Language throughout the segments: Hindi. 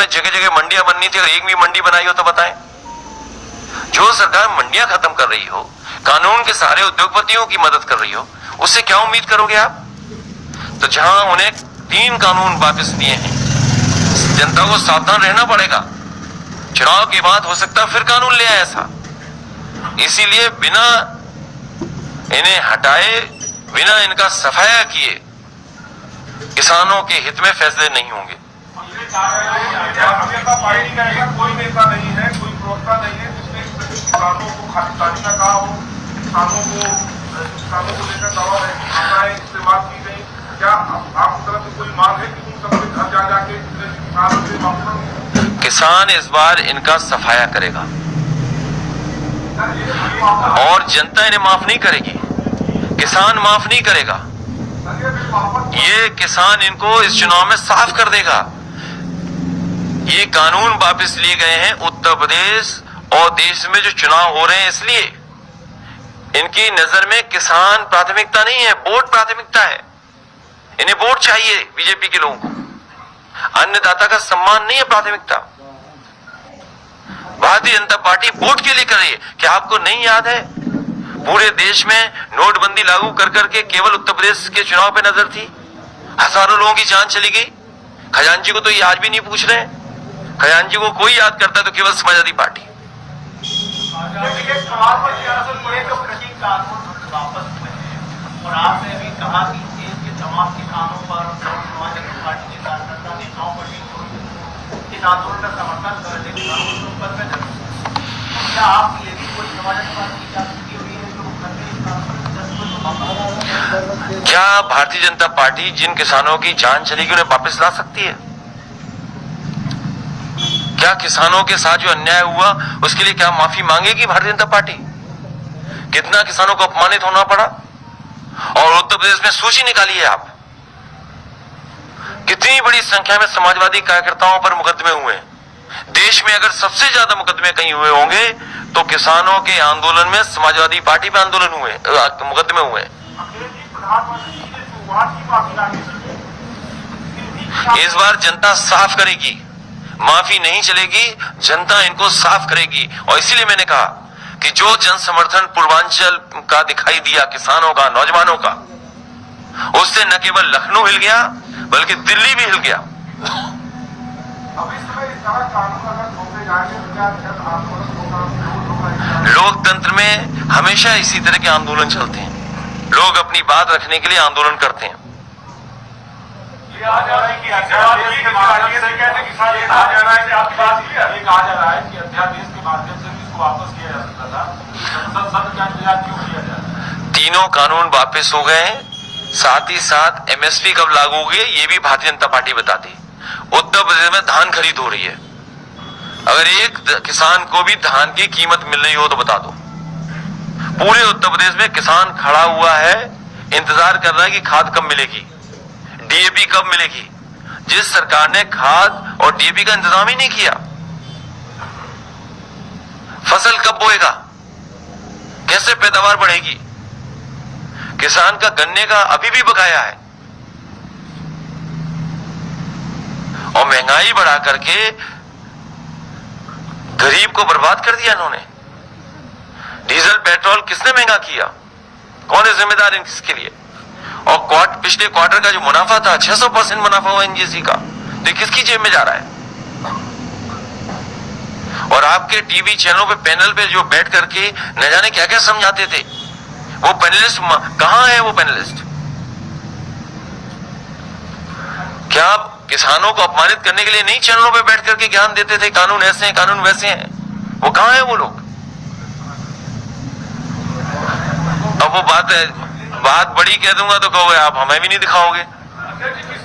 जगह जगह मंडियां बननी थी, अगर एक भी मंडी बनाई हो तो बताएं। जो सरकार मंडियां खत्म कर रही हो, कानून के सारे उद्योगपतियों की मदद कर रही हो, उससे क्या उम्मीद करोगे आप? तो जहां उन्हें 3 कानून वापस दिए हैं, जनता को सावधान रहना पड़ेगा। चुनाव के बाद हो सकता है फिर कानून ले आए ऐसा। इसीलिए बिना इन्हें हटाए, बिना इनका सफाया किए किसानों के हित में फैसले नहीं होंगे। कोई नेता नहीं है, कोई प्रवक्ता नहीं है जिसने किसानों को खातिरदारी का कहा हो, किसानों को लेकर दवा इस्तेमाल की गई। क्या आपकी तरफ से कोई मांग है कि उन सबके घर जा जाके किसानों से मांग? किसान इस बार इनका सफाया करेगा और जनता इन्हें माफ नहीं करेगी, किसान माफ नहीं करेगा। ये किसान इनको इस चुनाव में साफ कर देगा। ये कानून वापस लिए गए हैं उत्तर प्रदेश और देश में जो चुनाव हो रहे हैं, इसलिए इनकी नजर में किसान प्राथमिकता नहीं है, वोट प्राथमिकता है। इन्हें वोट चाहिए बीजेपी के लोगों को, अन्नदाता का सम्मान नहीं है प्राथमिकता। भारतीय जनता पार्टी वोट के लिए कर रही है। क्या आपको नहीं याद है पूरे देश में नोटबंदी लागू कर करके केवल उत्तर प्रदेश के चुनाव पे नजर थी, हजारों लोगों की जान चली गई। खजांची को तो ये आज भी नहीं पूछ रहे हैं। खजांची को कोई याद करता है तो केवल समाजवादी पार्टी। और आपने भी कहा कि देश के तमाम किसानों पर समाजवादी पार्टी के कार्यकर्ता नेताओं पर इस आंदोलन का समर्थन कर रहे थे। क्या आप ये भी कोई समाजवादी पार्टी की जागृति हुई है जो क्या भारतीय जनता पार्टी जिन किसानों की जान चली गई उन्हें वापस ला सकती है? क्या किसानों के साथ जो अन्याय हुआ उसके लिए क्या माफी मांगेगी भारतीय जनता पार्टी? कितना किसानों को अपमानित होना पड़ा। और उत्तर प्रदेश में सूची निकाली है आप, कितनी बड़ी संख्या में समाजवादी कार्यकर्ताओं पर मुकदमे हुए हैं। देश में अगर सबसे ज्यादा मुकदमे कहीं हुए होंगे तो किसानों के आंदोलन में समाजवादी पार्टी पे आंदोलन हुए, मुकदमे हुए। इस बार जनता साफ करेगी, माफी नहीं चलेगी, जनता इनको साफ करेगी। और इसीलिए मैंने कहा कि जो जन समर्थन पूर्वांचल का दिखाई दिया, किसानों का, नौजवानों का, उससे न केवल लखनऊ हिल गया बल्कि दिल्ली भी हिल गया। लोकतंत्र में हमेशा इसी तरह के आंदोलन चलते हैं। लोग अपनी बात रखने के लिए आंदोलन करते हैं। तीनों कानून वापस हो गए हैं, साथ ही साथ एमएसपी कब लागू होगी ये भी भारतीय जनता पार्टी बताती। उत्तर प्रदेश में धान खरीद हो रही है, अगर एक किसान को भी धान की कीमत मिल रही हो तो बता दो। पूरे उत्तर प्रदेश में किसान खड़ा हुआ है, इंतजार कर रहा है कि खाद कब मिलेगी, डीएपी कब मिलेगी। जिस सरकार ने खाद और डीएपी का इंतजाम ही नहीं किया, फसल कब बोएगा, कैसे पैदावार बढ़ेगी। किसान का गन्ने का अभी भी बकाया है और महंगाई बढ़ा करके गरीब को बर्बाद कर दिया इन्होंने। डीजल पेट्रोल किसने महंगा किया, कौन है जिम्मेदार इसके लिए। और पिछले क्वार्टर का जो मुनाफा था 600% मुनाफा हुआ एनजीसी का, तो किसकी जेब में जा रहा है। और आपके टीवी चैनलों पे पैनल पे जो बैठ करके न जाने क्या क्या समझाते थे, वो पैनलिस्ट कहां है। वो पैनलिस्ट क्या किसानों को अपमानित करने के लिए नहीं चैनलों पे बैठ करके ज्ञान देते थे, कानून ऐसे हैं, कानून वैसे हैं। वो कहां है वो लोग। अब वो बात बड़ी कह दूंगा तो कहोगे आप हमें भी नहीं दिखाओगे,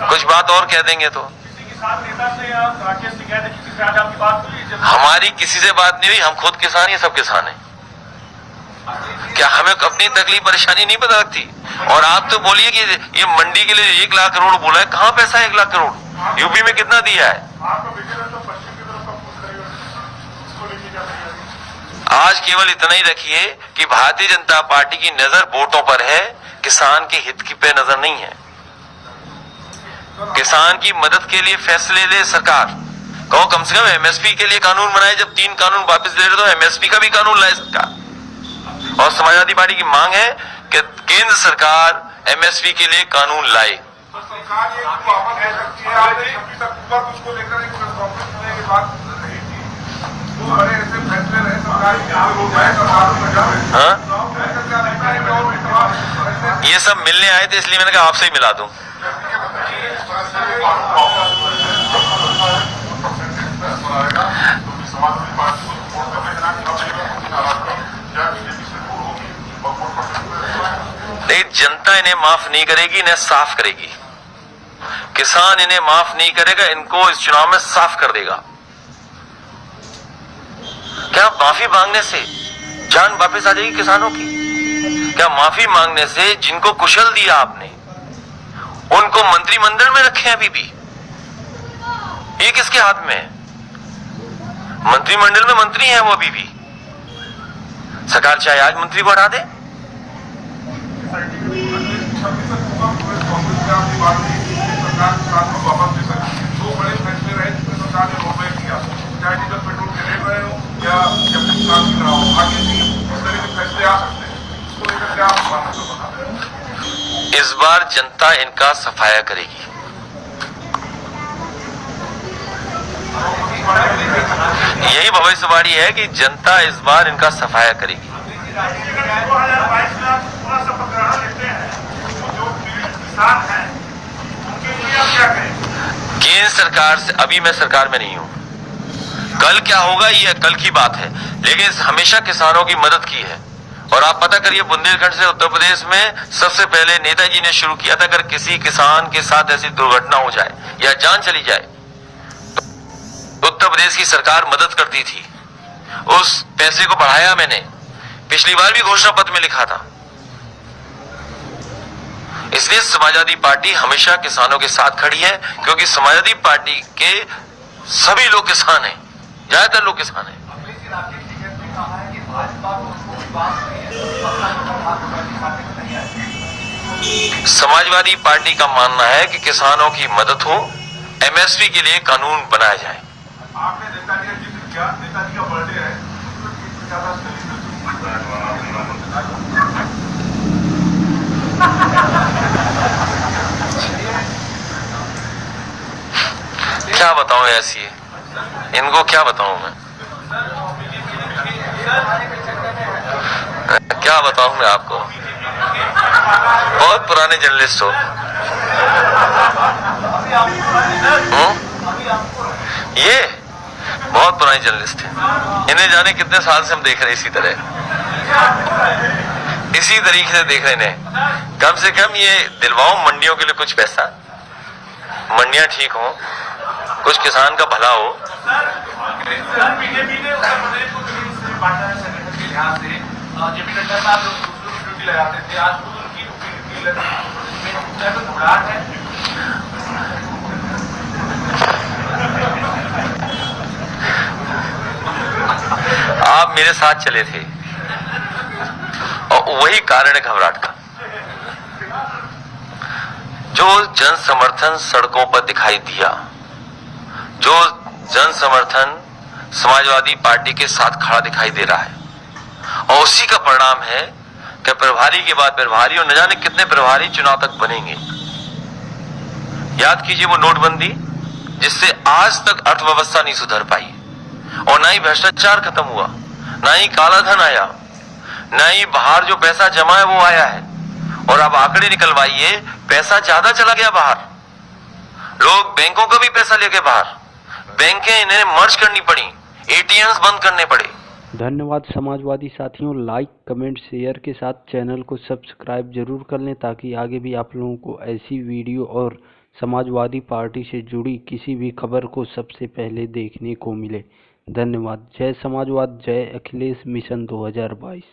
कुछ बात और कह देंगे तो। हमारी किसी से बात नहीं हुई, हम खुद किसान, ये सब किसान हैं। क्या हमें अपनी तकलीफ परेशानी नहीं पता लगती। और आप तो बोलिए कि ये मंडी के लिए 1 लाख करोड़ बोला है, कहां पैसा है 1 लाख करोड़, यूपी में कितना दिया है। आज केवल इतना ही रखिए कि भारतीय जनता पार्टी की नजर वोटों पर है, किसान के हित की पे नजर नहीं है। किसान की मदद के लिए फैसले ले सरकार, कहो कम से कम एमएसपी के लिए कानून बनाए। जब 3 कानून वापस ले रहे तो एमएसपी का भी कानून लाए सरकार। और समाजवादी पार्टी की मांग है कि केंद्र सरकार एमएसपी के लिए कानून लाए। तो सरकार ये वापस ले सकती है। आज 26 अक्टूबर को उसको लेकर एक प्रेस कॉन्फ्रेंस में ये बात रही थी। वो बड़े ऐसे फैसले रहे सरकार ये सब मिलने आए थे, इसलिए मैंने कहा आपसे ही मिला दूं। नहीं, जनता इन्हें माफ नहीं करेगी, इन्हें साफ करेगी। किसान इन्हें माफ नहीं करेगा, इनको इस चुनाव में साफ कर देगा। क्या माफी मांगने से जान वापस आ जाएगी किसानों की? क्या माफी मांगने से जिनको कुशल दिया आपने उनको मंत्रिमंडल में रखे अभी भी? ये किसके हाथ में है? मंत्रिमंडल में मंत्री हैं वो अभी भी। सरकार चाहे आज मंत्री को हटा दे। सरकार किसानों को वापस दे सकती है। 2 बड़े फैसले रहे जिसमें सरकार ने रोक किया, चाहे डीजल पेट्रोल के रेट रहे हो या जब किसान की रहा हो। आगे भी इस तरह के फैसले आ सकते हैं। इसको लेकर क्या आप बताते हैं? इस बार जनता इनका सफाया करेगी। यही भविष्यवाणी है कि जनता इस बार इनका सफाया करेगी। 2022 में आप पूरा शपथ ग्रहण लेते हैं, जो किसान हैं उनके लिए आप क्या कहेंगे? केंद्र सरकार से, अभी मैं सरकार में नहीं हूं, कल क्या होगा ये कल की बात है, लेकिन हमेशा किसानों की मदद की है। और आप पता करिए, बुंदेलखंड से उत्तर प्रदेश में सबसे पहले नेताजी ने शुरू किया था। अगर किसी किसान के साथ ऐसी दुर्घटना हो जाए या जान चली जाए तो उत्तर प्रदेश की सरकार मदद करती थी। उस पैसे को बढ़ाया मैंने, पिछली बार भी घोषणा पत्र में लिखा था। इसलिए समाजवादी पार्टी हमेशा किसानों के साथ खड़ी है, क्योंकि समाजवादी पार्टी के सभी लोग किसान हैं, ज्यादातर लोग किसान हैं। समाजवादी पार्टी का मानना है कि किसानों की मदद हो, एमएसपी के लिए कानून बनाया जाए। आपने नेताजी का जिक्र किया, नेताजी का बर्थडे है, क्या बताऊं ऐसी है, इनको क्या बताऊं मैं, क्या बताऊं मैं आपको। बहुत पुराने जर्नलिस्ट हो। ये बहुत पुराने जर्नलिस्ट हैं। इन्हें जाने कितने साल से हम देख रहे हैं, इसी तरीके से देख रहे हैं। कम से कम ये दिलवाओ मंडियों के लिए कुछ पैसा, मंडियां ठीक हो, कुछ किसान का भला हो। बीजेपी ने उत्तर प्रदेश को बांटा है संगठन के लिहाज से। जेपी नड्डा साहब लोग दूसरों की ड्यूटी लगाते थे, आज खुद उनकी ड्यूटी में घबराहट है। आप मेरे साथ चले थे और वही कारण है घबराहट का। जो जन समर्थन सड़कों पर दिखाई दिया, जो जन समर्थन समाजवादी पार्टी के साथ खड़ा दिखाई दे रहा है, और उसी का परिणाम है कि प्रभारी के बाद प्रभारी, और न जाने कितने प्रभारी चुनाव तक बनेंगे। याद कीजिए वो नोटबंदी, जिससे आज तक अर्थव्यवस्था नहीं सुधर पाई, और ना ही भ्रष्टाचार खत्म हुआ, ना ही काला धन आया, ना ही बाहर जो पैसा जमा है वो आया है। और अब आंकड़े निकलवाइए, पैसा ज्यादा चला गया बाहर। लोग बैंकों का भी पैसा लेके बाहर, बैंकें इन्हें मर्ज करनी पड़ी, एटीएम्स बंद करने पड़े। धन्यवाद समाजवादी साथियों। लाइक, कमेंट, शेयर के साथ चैनल को सब्सक्राइब जरूर कर लें, ताकि आगे भी आप लोगों को ऐसी वीडियो और समाजवादी पार्टी से जुड़ी किसी भी खबर को सबसे पहले देखने को मिले। धन्यवाद। जय समाजवाद, जय अखिलेश मिशन 2022।